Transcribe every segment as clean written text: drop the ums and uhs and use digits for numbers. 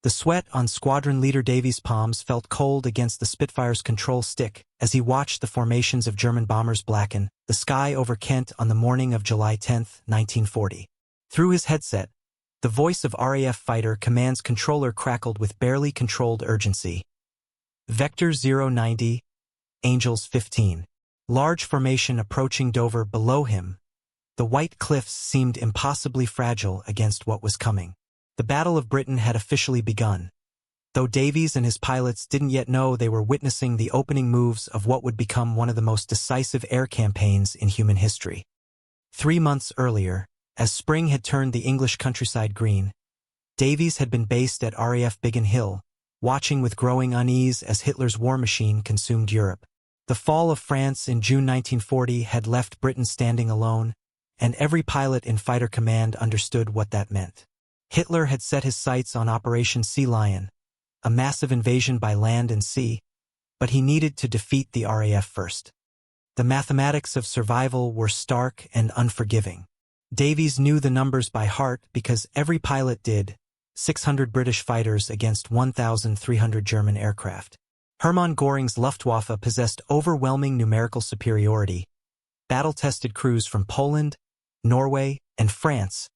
The sweat on Squadron Leader Davies' palms felt cold against the Spitfire's control stick as he watched the formations of German bombers blacken the sky over Kent on the morning of July 10, 1940. Through his headset, the voice of RAF Fighter Command's controller crackled with barely controlled urgency. Vector 090, Angels 15. Large formation approaching Dover below him. The white cliffs seemed impossibly fragile against what was coming. The Battle of Britain had officially begun, though Davies and his pilots didn't yet know they were witnessing the opening moves of what would become one of the most decisive air campaigns in human history. 3 months earlier, as spring had turned the English countryside green, Davies had been based at RAF Biggin Hill, watching with growing unease as Hitler's war machine consumed Europe. The fall of France in June 1940 had left Britain standing alone, and every pilot in Fighter Command understood what that meant. Hitler had set his sights on Operation Sea Lion, a massive invasion by land and sea, but he needed to defeat the RAF first. The mathematics of survival were stark and unforgiving. Davies knew the numbers by heart because every pilot did: 600 British fighters against 1,300 German aircraft. Hermann Göring's Luftwaffe possessed overwhelming numerical superiority, battle-tested crews from Poland, Norway, and France,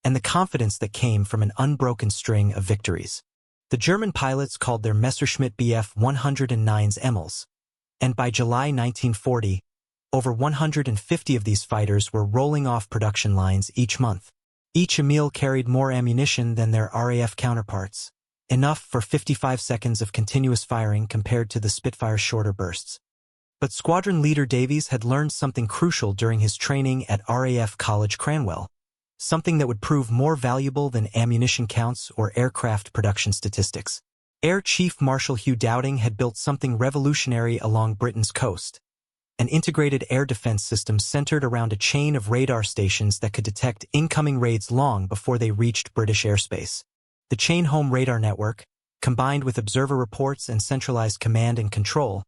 and the confidence that came from an unbroken string of victories. The German pilots called their Messerschmitt Bf 109s Emils, and by July 1940, over 150 of these fighters were rolling off production lines each month. Each Emil carried more ammunition than their RAF counterparts, enough for 55 seconds of continuous firing compared to the Spitfire's shorter bursts. But Squadron Leader Davies had learned something crucial during his training at RAF College Cranwell, something that would prove more valuable than ammunition counts or aircraft production statistics. Air Chief Marshal Hugh Dowding had built something revolutionary along Britain's coast, an integrated air defense system centered around a chain of radar stations that could detect incoming raids long before they reached British airspace. The chain-home radar network, combined with observer reports and centralized command and control,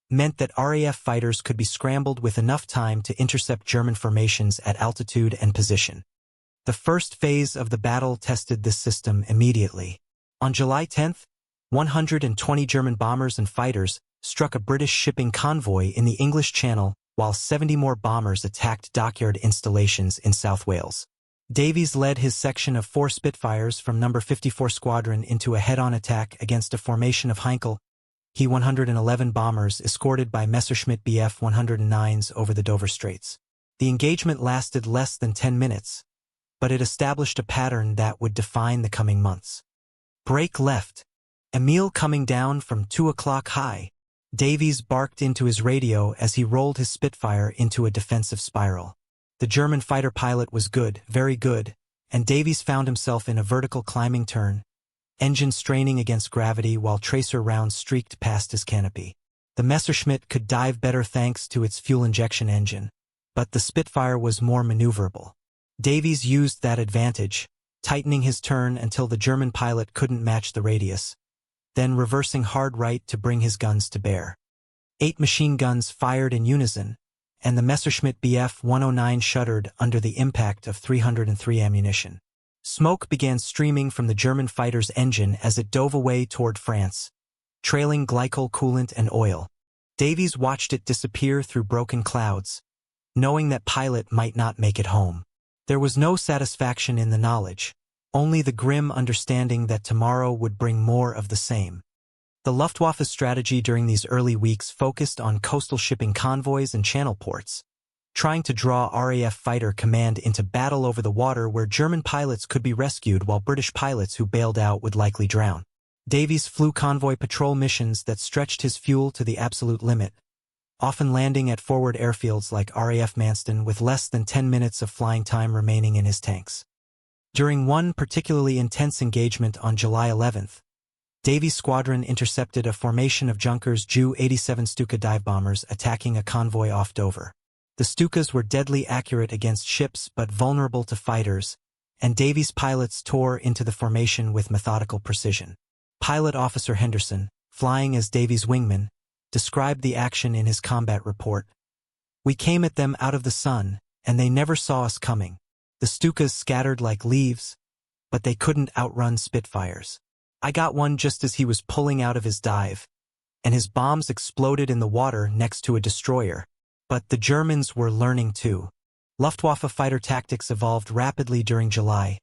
meant that RAF fighters could be scrambled with enough time to intercept German formations at altitude and position. The first phase of the battle tested this system immediately. On July 10th, 120 German bombers and fighters struck a British shipping convoy in the English Channel, while 70 more bombers attacked dockyard installations in South Wales. Davies led his section of 4 Spitfires from No. 54 Squadron into a head-on attack against a formation of Heinkel He-111 bombers escorted by Messerschmitt Bf 109s over the Dover Straits. The engagement lasted less than 10 minutes, but it established a pattern that would define the coming months. Break left. Emil coming down from 2 o'clock high. Davies barked into his radio as he rolled his Spitfire into a defensive spiral. The German fighter pilot was good, very good, and Davies found himself in a vertical climbing turn, engine straining against gravity while tracer rounds streaked past his canopy. The Messerschmitt could dive better thanks to its fuel injection engine, but the Spitfire was more maneuverable. Davies used that advantage, tightening his turn until the German pilot couldn't match the radius, then reversing hard right to bring his guns to bear. 8 machine guns fired in unison, and the Messerschmitt Bf 109 shuddered under the impact of 303 ammunition. Smoke began streaming from the German fighter's engine as it dove away toward France, trailing glycol coolant and oil. Davies watched it disappear through broken clouds, knowing that pilot might not make it home. There was no satisfaction in the knowledge, only the grim understanding that tomorrow would bring more of the same. The Luftwaffe's strategy during these early weeks focused on coastal shipping convoys and channel ports, trying to draw RAF Fighter Command into battle over the water where German pilots could be rescued while British pilots who bailed out would likely drown. Davies flew convoy patrol missions that stretched his fuel to the absolute limit, often landing at forward airfields like RAF Manston with less than 10 minutes of flying time remaining in his tanks. During one particularly intense engagement on July 11th, Davies' squadron intercepted a formation of Junkers Ju-87 Stuka dive bombers attacking a convoy off Dover. The Stukas were deadly accurate against ships but vulnerable to fighters, and Davies' pilots tore into the formation with methodical precision. Pilot Officer Henderson, flying as Davies' wingman, described the action in his combat report. "We came at them out of the sun, and they never saw us coming. The Stukas scattered like leaves, but they couldn't outrun Spitfires. I got one just as he was pulling out of his dive, and his bombs exploded in the water next to a destroyer. But the Germans were learning too. Luftwaffe fighter tactics evolved rapidly during July,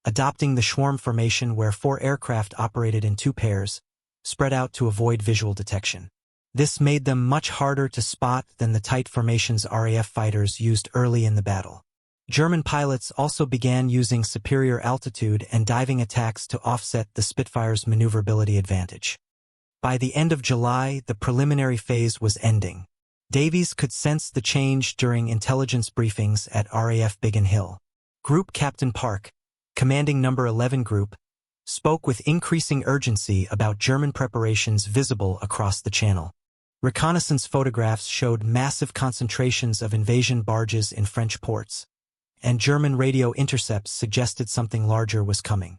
adopting the swarm formation where 4 aircraft operated in 2 pairs, spread out to avoid visual detection. This made them much harder to spot than the tight formations RAF fighters used early in the battle. German pilots also began using superior altitude and diving attacks to offset the Spitfire's maneuverability advantage. By the end of July, the preliminary phase was ending. Davies could sense the change during intelligence briefings at RAF Biggin Hill. Group Captain Park, commanding No. 11 Group, spoke with increasing urgency about German preparations visible across the channel. Reconnaissance photographs showed massive concentrations of invasion barges in French ports, and German radio intercepts suggested something larger was coming.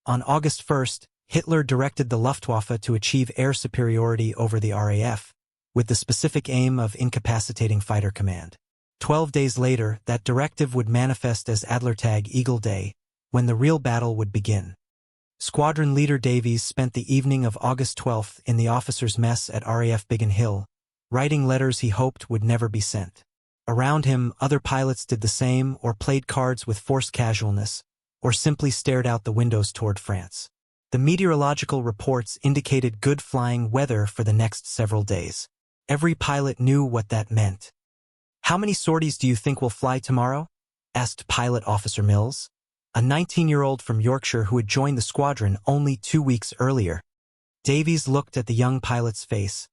On August 1st, Hitler directed the Luftwaffe to achieve air superiority over the RAF, with the specific aim of incapacitating Fighter Command. 12 days later, that directive would manifest as Adlertag Eagle Day, when the real battle would begin. Squadron Leader Davies spent the evening of August 12th in the officers' mess at RAF Biggin Hill, writing letters he hoped would never be sent. Around him, other pilots did the same or played cards with forced casualness, or simply stared out the windows toward France. The meteorological reports indicated good flying weather for the next several days. Every pilot knew what that meant. "How many sorties do you think will fly tomorrow?" asked Pilot Officer Mills, a 19-year-old from Yorkshire who had joined the squadron only 2 weeks earlier. Davies looked at the young pilot's face,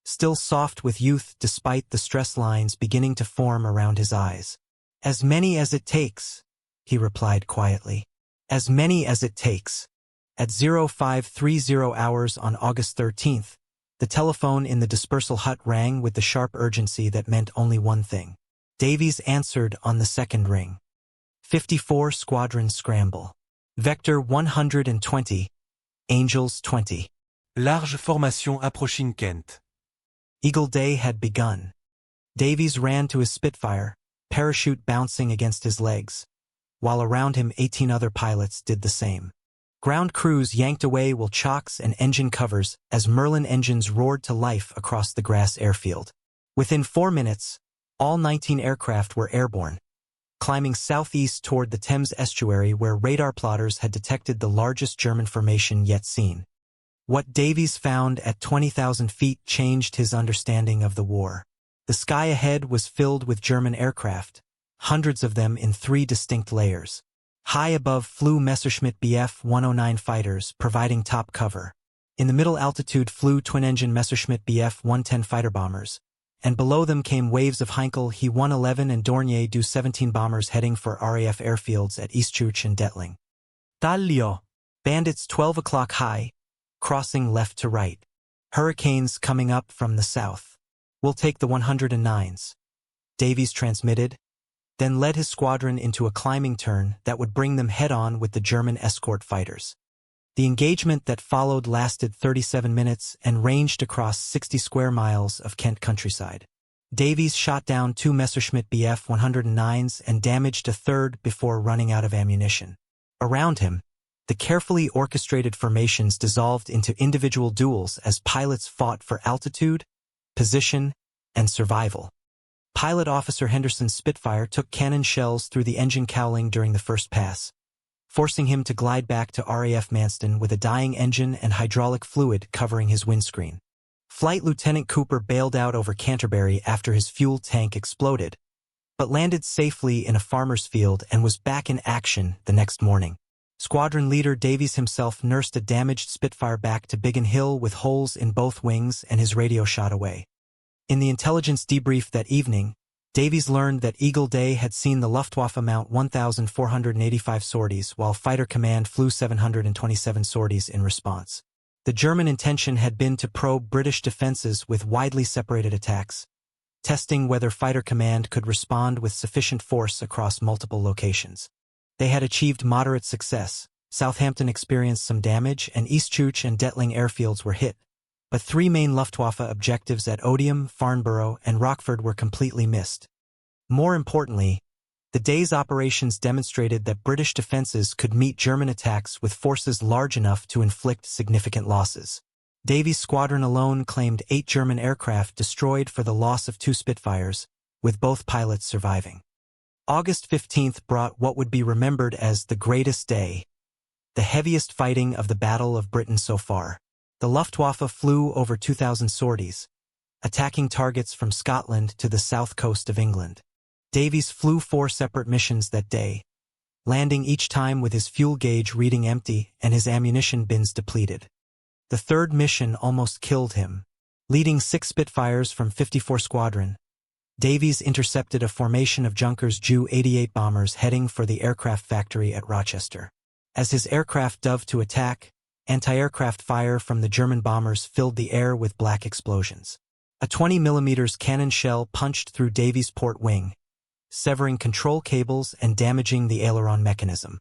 still soft with youth despite the stress lines beginning to form around his eyes. "As many as it takes," he replied quietly. "As many as it takes." At 0530 hours on August 13th, the telephone in the dispersal hut rang with the sharp urgency that meant only one thing. Davies answered on the second ring. 54 Squadron Scramble. Vector 120. Angels 20. Large formation approaching Kent. Eagle Day had begun. Davies ran to his Spitfire, parachute bouncing against his legs, while around him 18 other pilots did the same. Ground crews yanked away while chocks and engine covers as Merlin engines roared to life across the grass airfield. Within 4 minutes, all 19 aircraft were airborne, climbing southeast toward the Thames estuary where radar plotters had detected the largest German formation yet seen. What Davies found at 20,000 feet changed his understanding of the war. The sky ahead was filled with German aircraft, hundreds of them in 3 distinct layers. High above flew Messerschmitt Bf 109 fighters, providing top cover. In the middle altitude flew twin-engine Messerschmitt Bf 110 fighter bombers, and below them came waves of Heinkel He 111 and Dornier Do 17 bombers heading for RAF airfields at Eastchurch and Detling. Taglio. Bandits 12 o'clock high, crossing left to right. Hurricanes coming up from the south. "We'll take the 109s. Davies transmitted, then led his squadron into a climbing turn that would bring them head-on with the German escort fighters. The engagement that followed lasted 37 minutes and ranged across 60 square miles of Kent countryside. Davies shot down 2 Messerschmitt Bf 109s and damaged a third before running out of ammunition. Around him, the carefully orchestrated formations dissolved into individual duels as pilots fought for altitude, position, and survival. Pilot Officer Henderson's Spitfire took cannon shells through the engine cowling during the first pass, forcing him to glide back to RAF Manston with a dying engine and hydraulic fluid covering his windscreen. Flight Lieutenant Cooper bailed out over Canterbury after his fuel tank exploded, but landed safely in a farmer's field and was back in action the next morning. Squadron Leader Davies himself nursed a damaged Spitfire back to Biggin Hill with holes in both wings and his radio shot away. In the intelligence debrief that evening, Davies learned that Eagle Day had seen the Luftwaffe mount 1,485 sorties while Fighter Command flew 727 sorties in response. The German intention had been to probe British defenses with widely separated attacks, testing whether Fighter Command could respond with sufficient force across multiple locations. They had achieved moderate success. Southampton experienced some damage and Eastchurch and Detling airfields were hit, but 3 main Luftwaffe objectives at Odium, Farnborough, and Rockford were completely missed. More importantly, the The day's operations demonstrated that British defenses could meet German attacks with forces large enough to inflict significant losses. Davies' squadron alone claimed 8 German aircraft destroyed for the loss of 2 Spitfires, with both pilots surviving. August 15th brought what would be remembered as the greatest day, the heaviest fighting of the Battle of Britain so far. The Luftwaffe flew over 2,000 sorties, attacking targets from Scotland to the south coast of England. Davies flew 4 separate missions that day, landing each time with his fuel gauge reading empty and his ammunition bins depleted. The third mission almost killed him. Leading 6 Spitfires from 54 Squadron, Davies intercepted a formation of Junkers Ju-88 bombers heading for the aircraft factory at Rochester. As his aircraft dove to attack, anti-aircraft fire from the German bombers filled the air with black explosions. A 20mm cannon shell punched through Davies' port wing, severing control cables and damaging the aileron mechanism.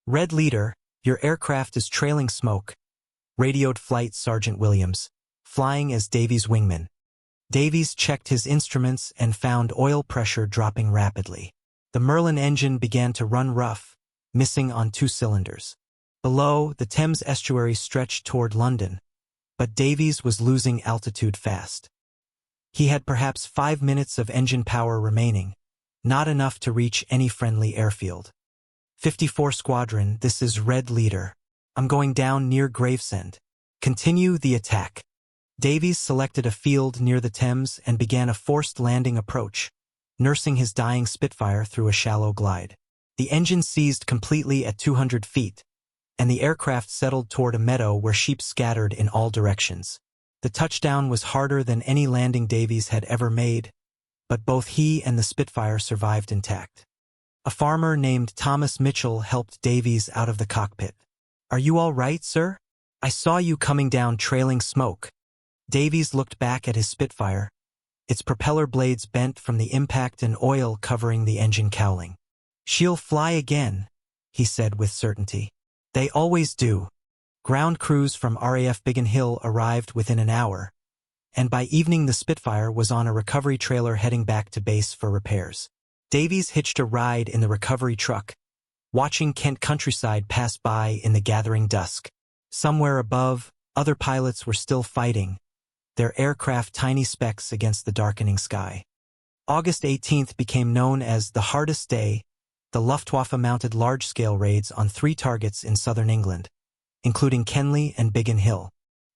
"Red Leader, your aircraft is trailing smoke," radioed Flight Sergeant Williams, flying as Davies' wingman. Davies checked his instruments and found oil pressure dropping rapidly. The Merlin engine began to run rough, missing on 2 cylinders. Below, the Thames estuary stretched toward London, but Davies was losing altitude fast. He had perhaps 5 minutes of engine power remaining, not enough to reach any friendly airfield. 54 Squadron, this is Red Leader. I'm going down near Gravesend. Continue the attack. Davies selected a field near the Thames and began a forced landing approach, nursing his dying Spitfire through a shallow glide. The engine seized completely at 200 feet, and the aircraft settled toward a meadow where sheep scattered in all directions. The touchdown was harder than any landing Davies had ever made, but both he and the Spitfire survived intact. A farmer named Thomas Mitchell helped Davies out of the cockpit. "Are you all right, sir? I saw you coming down trailing smoke." Davies looked back at his Spitfire, its propeller blades bent from the impact and oil covering the engine cowling. "She'll fly again," he said with certainty. "They always do." Ground crews from RAF Biggin Hill arrived within an hour, and by evening the Spitfire was on a recovery trailer heading back to base for repairs. Davies hitched a ride in the recovery truck, watching Kent countryside pass by in the gathering dusk. Somewhere above, other pilots were still fighting, their aircraft tiny specks against the darkening sky. August 18th became known as the hardest day. The Luftwaffe mounted large-scale raids on 3 targets in southern England, including Kenley and Biggin Hill.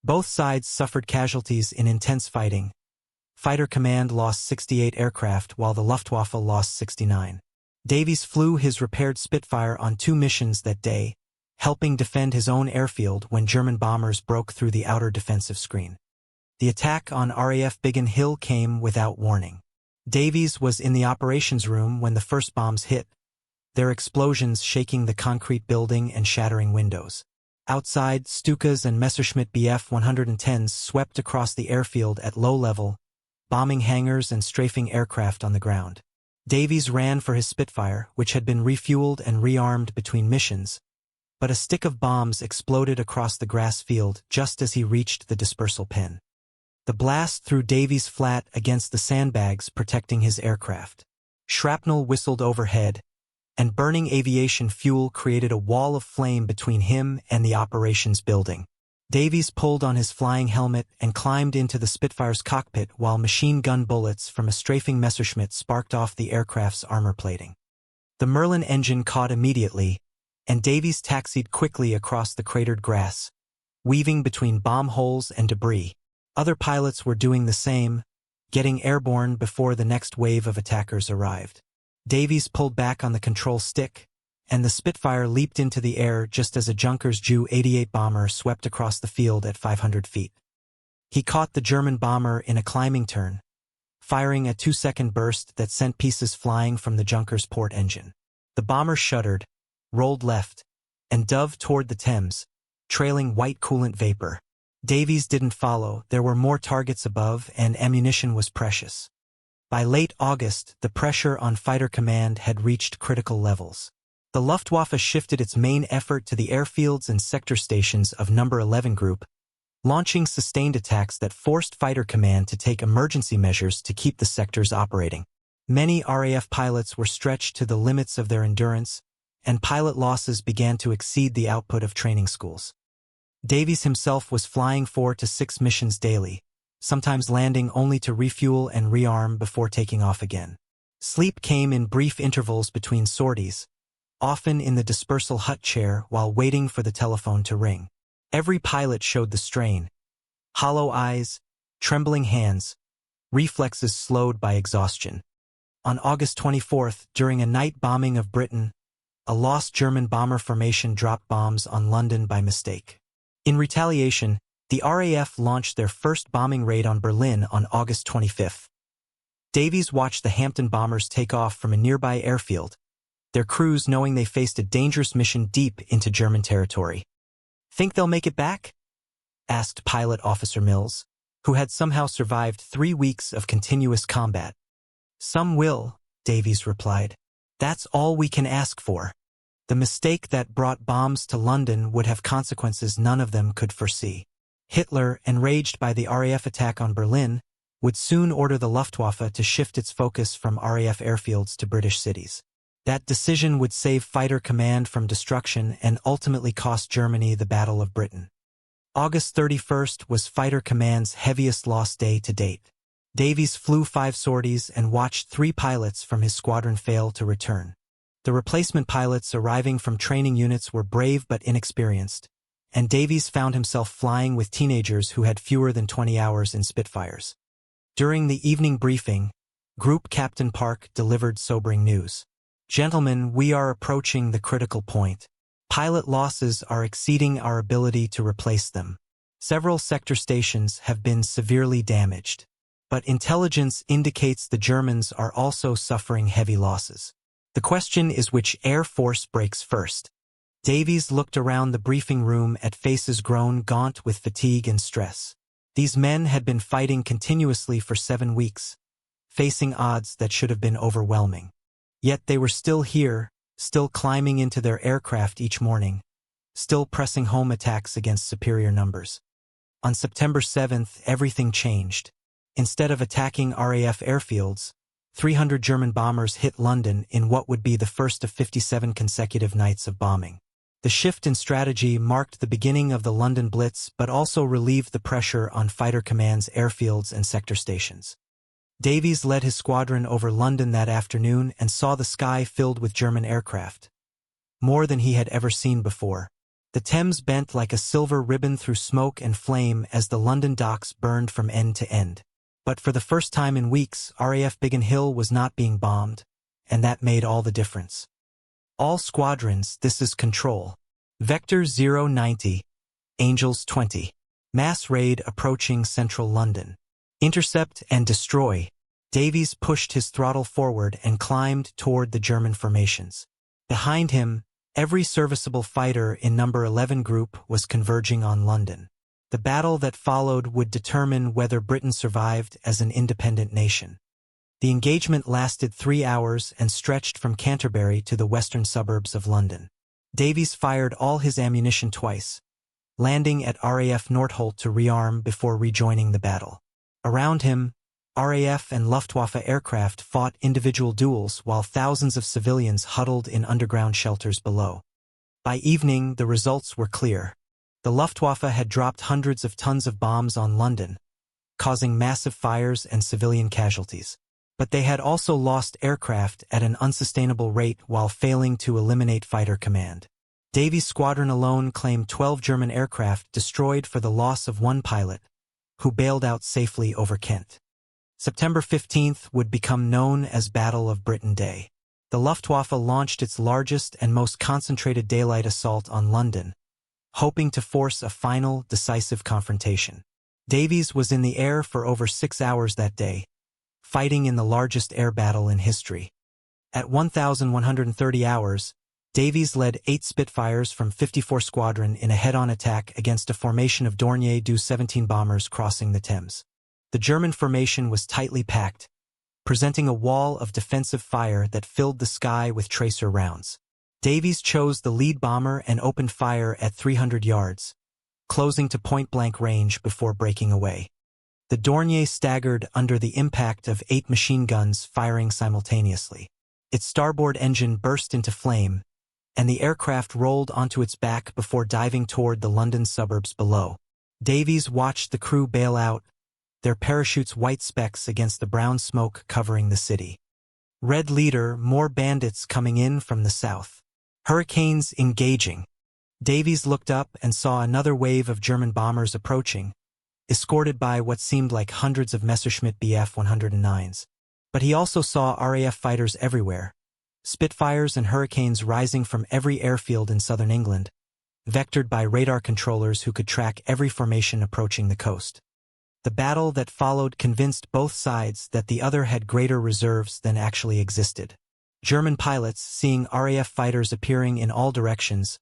Both sides suffered casualties in intense fighting. Fighter Command lost 68 aircraft while the Luftwaffe lost 69. Davies flew his repaired Spitfire on 2 missions that day, helping defend his own airfield when German bombers broke through the outer defensive screen. The attack on RAF Biggin Hill came without warning. Davies was in the operations room when the first bombs hit, their explosions shaking the concrete building and shattering windows. Outside, Stukas and Messerschmitt Bf 110s swept across the airfield at low level, bombing hangars and strafing aircraft on the ground. Davies ran for his Spitfire, which had been refueled and rearmed between missions, but a stick of bombs exploded across the grass field just as he reached the dispersal pin. The blast threw Davies flat against the sandbags protecting his aircraft. Shrapnel whistled overhead, and burning aviation fuel created a wall of flame between him and the operations building. Davies pulled on his flying helmet and climbed into the Spitfire's cockpit while machine gun bullets from a strafing Messerschmitt sparked off the aircraft's armor plating. The Merlin engine caught immediately, and Davies taxied quickly across the cratered grass, weaving between bomb holes and debris. Other pilots were doing the same, getting airborne before the next wave of attackers arrived. Davies pulled back on the control stick, and the Spitfire leaped into the air just as a Junkers Ju-88 bomber swept across the field at 500 feet. He caught the German bomber in a climbing turn, firing a 2-second burst that sent pieces flying from the Junkers port engine. The bomber shuddered, rolled left, and dove toward the Thames, trailing white coolant vapor. Davies didn't follow. There were more targets above, and ammunition was precious. By late August, the pressure on Fighter Command had reached critical levels. The Luftwaffe shifted its main effort to the airfields and sector stations of No. 11 Group, launching sustained attacks that forced Fighter Command to take emergency measures to keep the sectors operating. Many RAF pilots were stretched to the limits of their endurance, and pilot losses began to exceed the output of training schools. Davies himself was flying 4 to 6 missions daily, sometimes landing only to refuel and rearm before taking off again. Sleep came in brief intervals between sorties, often in the dispersal hut chair while waiting for the telephone to ring. Every pilot showed the strain. Hollow eyes, trembling hands, reflexes slowed by exhaustion. On August 24th, during a night bombing of Britain, a lost German bomber formation dropped bombs on London by mistake. In retaliation, the RAF launched their first bombing raid on Berlin on August 25th. Davies watched the Hampton bombers take off from a nearby airfield, their crews knowing they faced a dangerous mission deep into German territory. "Think they'll make it back?" asked Pilot Officer Mills, who had somehow survived 3 weeks of continuous combat. "Some will," Davies replied. "That's all we can ask for." The mistake that brought bombs to London would have consequences none of them could foresee. Hitler, enraged by the RAF attack on Berlin, would soon order the Luftwaffe to shift its focus from RAF airfields to British cities. That decision would save Fighter Command from destruction and ultimately cost Germany the Battle of Britain. August 31st was Fighter Command's heaviest loss day to date. Davies flew 5 sorties and watched 3 pilots from his squadron fail to return. The replacement pilots arriving from training units were brave but inexperienced, and Davies found himself flying with teenagers who had fewer than 20 hours in Spitfires. During the evening briefing, Group Captain Park delivered sobering news. "Gentlemen, we are approaching the critical point. Pilot losses are exceeding our ability to replace them. Several sector stations have been severely damaged, but intelligence indicates the Germans are also suffering heavy losses. The question is which air force breaks first." Davies looked around the briefing room at faces grown gaunt with fatigue and stress. These men had been fighting continuously for 7 weeks, facing odds that should have been overwhelming. Yet they were still here, still climbing into their aircraft each morning, still pressing home attacks against superior numbers. On September 7th, everything changed. Instead of attacking RAF airfields, 300 German bombers hit London in what would be the first of 57 consecutive nights of bombing. The shift in strategy marked the beginning of the London Blitz but also relieved the pressure on Fighter Command's airfields and sector stations. Davies led his squadron over London that afternoon and saw the sky filled with German aircraft, more than he had ever seen before. The Thames bent like a silver ribbon through smoke and flame as the London docks burned from end to end. But for the first time in weeks, RAF Biggin Hill was not being bombed, and that made all the difference. "All squadrons, this is control. Vector 090, Angels 20. Mass raid approaching central London. Intercept and destroy." Davies pushed his throttle forward and climbed toward the German formations. Behind him, every serviceable fighter in No. 11 Group was converging on London. The battle that followed would determine whether Britain survived as an independent nation. The engagement lasted 3 hours and stretched from Canterbury to the western suburbs of London. Davies fired all his ammunition twice, landing at RAF Nordholt to rearm before rejoining the battle. Around him, RAF and Luftwaffe aircraft fought individual duels while thousands of civilians huddled in underground shelters below. By evening, the results were clear. The Luftwaffe had dropped hundreds of tons of bombs on London, causing massive fires and civilian casualties. But they had also lost aircraft at an unsustainable rate while failing to eliminate Fighter Command. Davies' squadron alone claimed 12 German aircraft destroyed for the loss of 1 pilot, who bailed out safely over Kent. September 15th would become known as Battle of Britain Day. The Luftwaffe launched its largest and most concentrated daylight assault on London, hoping to force a final, decisive confrontation. Davies was in the air for over 6 hours that day, fighting in the largest air battle in history. At 1,130 hours, Davies led 8 Spitfires from 54 Squadron in a head-on attack against a formation of Dornier Du 17 bombers crossing the Thames. The German formation was tightly packed, presenting a wall of defensive fire that filled the sky with tracer rounds. Davies chose the lead bomber and opened fire at 300 yards, closing to point-blank range before breaking away. The Dornier staggered under the impact of 8 machine guns firing simultaneously. Its starboard engine burst into flame, and the aircraft rolled onto its back before diving toward the London suburbs below. Davies watched the crew bail out, their parachutes white specks against the brown smoke covering the city. Red leader, more bandits coming in from the south. Hurricanes engaging. Davies looked up and saw another wave of German bombers approaching, escorted by what seemed like hundreds of Messerschmitt Bf 109s. But he also saw RAF fighters everywhere, Spitfires and Hurricanes rising from every airfield in southern England, vectored by radar controllers who could track every formation approaching the coast. The battle that followed convinced both sides that the other had greater reserves than actually existed. German pilots, seeing RAF fighters appearing in all directions,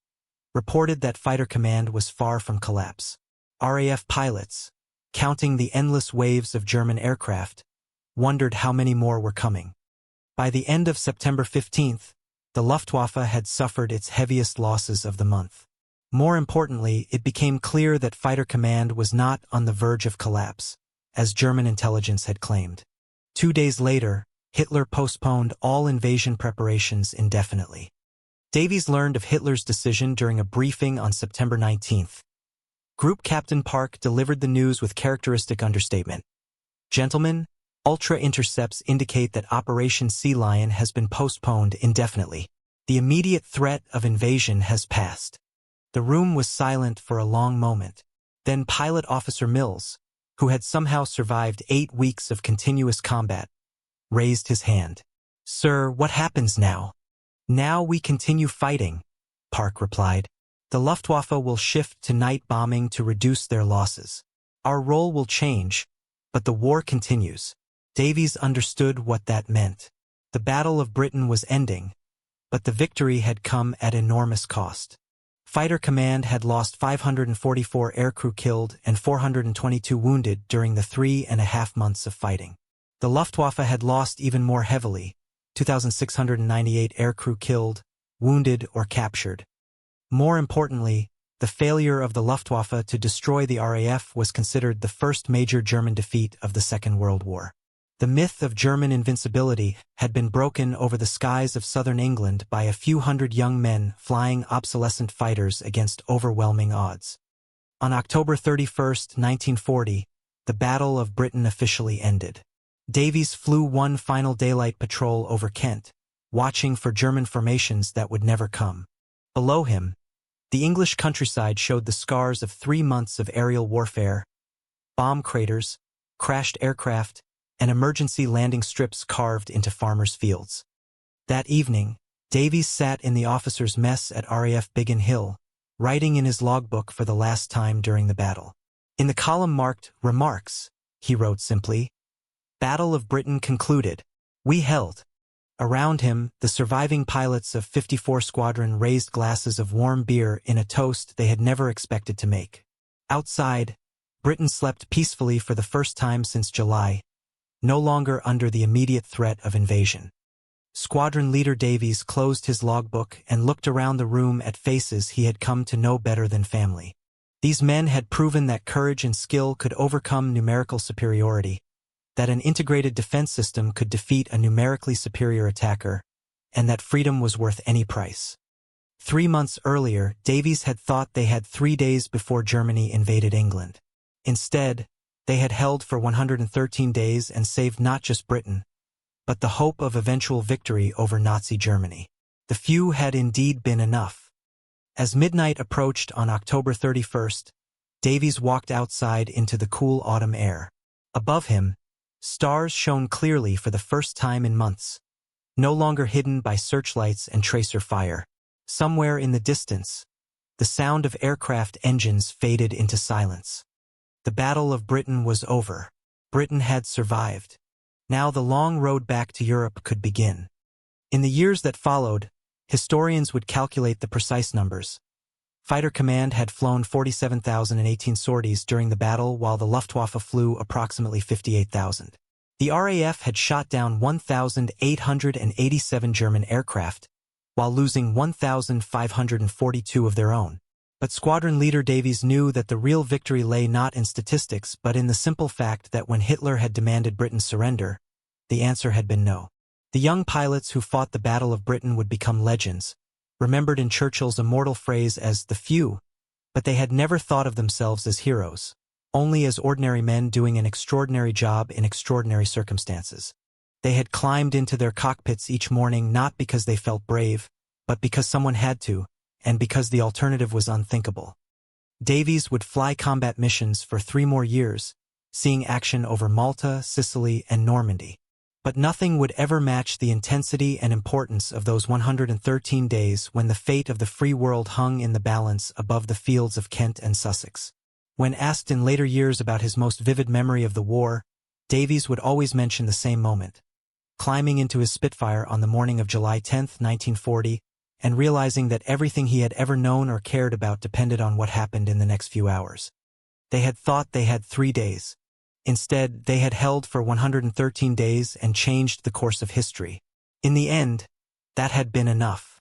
reported that Fighter Command was far from collapse. RAF pilots, counting the endless waves of German aircraft, wondered how many more were coming. By the end of September 15th, the Luftwaffe had suffered its heaviest losses of the month. More importantly, it became clear that Fighter Command was not on the verge of collapse, as German intelligence had claimed. 2 days later, Hitler postponed all invasion preparations indefinitely. Davies learned of Hitler's decision during a briefing on September 19th. Group Captain Park delivered the news with characteristic understatement. "Gentlemen, ultra intercepts indicate that Operation Sea Lion has been postponed indefinitely. The immediate threat of invasion has passed." The room was silent for a long moment. Then Pilot Officer Mills, who had somehow survived 8 weeks of continuous combat, raised his hand. "Sir, what happens now?" "Now we continue fighting," Park replied. "The Luftwaffe will shift to night bombing to reduce their losses. Our role will change, but the war continues." Davies understood what that meant. The Battle of Britain was ending, but the victory had come at enormous cost. Fighter Command had lost 544 aircrew killed and 422 wounded during the 3.5 months of fighting. The Luftwaffe had lost even more heavily, 2,698 aircrew killed, wounded, or captured. More importantly, the failure of the Luftwaffe to destroy the RAF was considered the first major German defeat of the Second World War. The myth of German invincibility had been broken over the skies of southern England by a few hundred young men flying obsolescent fighters against overwhelming odds. On October 31, 1940, the Battle of Britain officially ended. Davies flew one final daylight patrol over Kent, watching for German formations that would never come. Below him, the English countryside showed the scars of 3 months of aerial warfare, bomb craters, crashed aircraft, and emergency landing strips carved into farmers' fields. That evening, Davies sat in the officers' mess at RAF Biggin Hill, writing in his logbook for the last time during the battle. In the column marked "Remarks," he wrote simply, "Battle of Britain concluded. We held." Around him, the surviving pilots of 54 Squadron raised glasses of warm beer in a toast they had never expected to make. Outside, Britain slept peacefully for the first time since July, no longer under the immediate threat of invasion. Squadron Leader Davies closed his logbook and looked around the room at faces he had come to know better than family. These men had proven that courage and skill could overcome numerical superiority, that an integrated defense system could defeat a numerically superior attacker, and that freedom was worth any price. 3 months earlier, Davies had thought they had 3 days before Germany invaded England. Instead, they had held for 113 days and saved not just Britain, but the hope of eventual victory over Nazi Germany. The few had indeed been enough. As midnight approached on October 31st, Davies walked outside into the cool autumn air. Above him, stars shone clearly for the first time in months, no longer hidden by searchlights and tracer fire. Somewhere in the distance, the sound of aircraft engines faded into silence. The Battle of Britain was over. Britain had survived. Now the long road back to Europe could begin. In the years that followed, historians would calculate the precise numbers. Fighter Command had flown 47,018 sorties during the battle, while the Luftwaffe flew approximately 58,000. The RAF had shot down 1,887 German aircraft, while losing 1,542 of their own. But Squadron Leader Davies knew that the real victory lay not in statistics but in the simple fact that when Hitler had demanded Britain's surrender, the answer had been no. The young pilots who fought the Battle of Britain would become legends, remembered in Churchill's immortal phrase as the few, but they had never thought of themselves as heroes, only as ordinary men doing an extraordinary job in extraordinary circumstances. They had climbed into their cockpits each morning not because they felt brave, but because someone had to, and because the alternative was unthinkable. Davies would fly combat missions for 3 more years, seeing action over Malta, Sicily, and Normandy. But nothing would ever match the intensity and importance of those 113 days when the fate of the free world hung in the balance above the fields of Kent and Sussex. When asked in later years about his most vivid memory of the war, Davies would always mention the same moment: climbing into his Spitfire on the morning of July 10, 1940, and realizing that everything he had ever known or cared about depended on what happened in the next few hours. They had thought they had 3 days. Instead, they had held for 113 days and changed the course of history. In the end, that had been enough.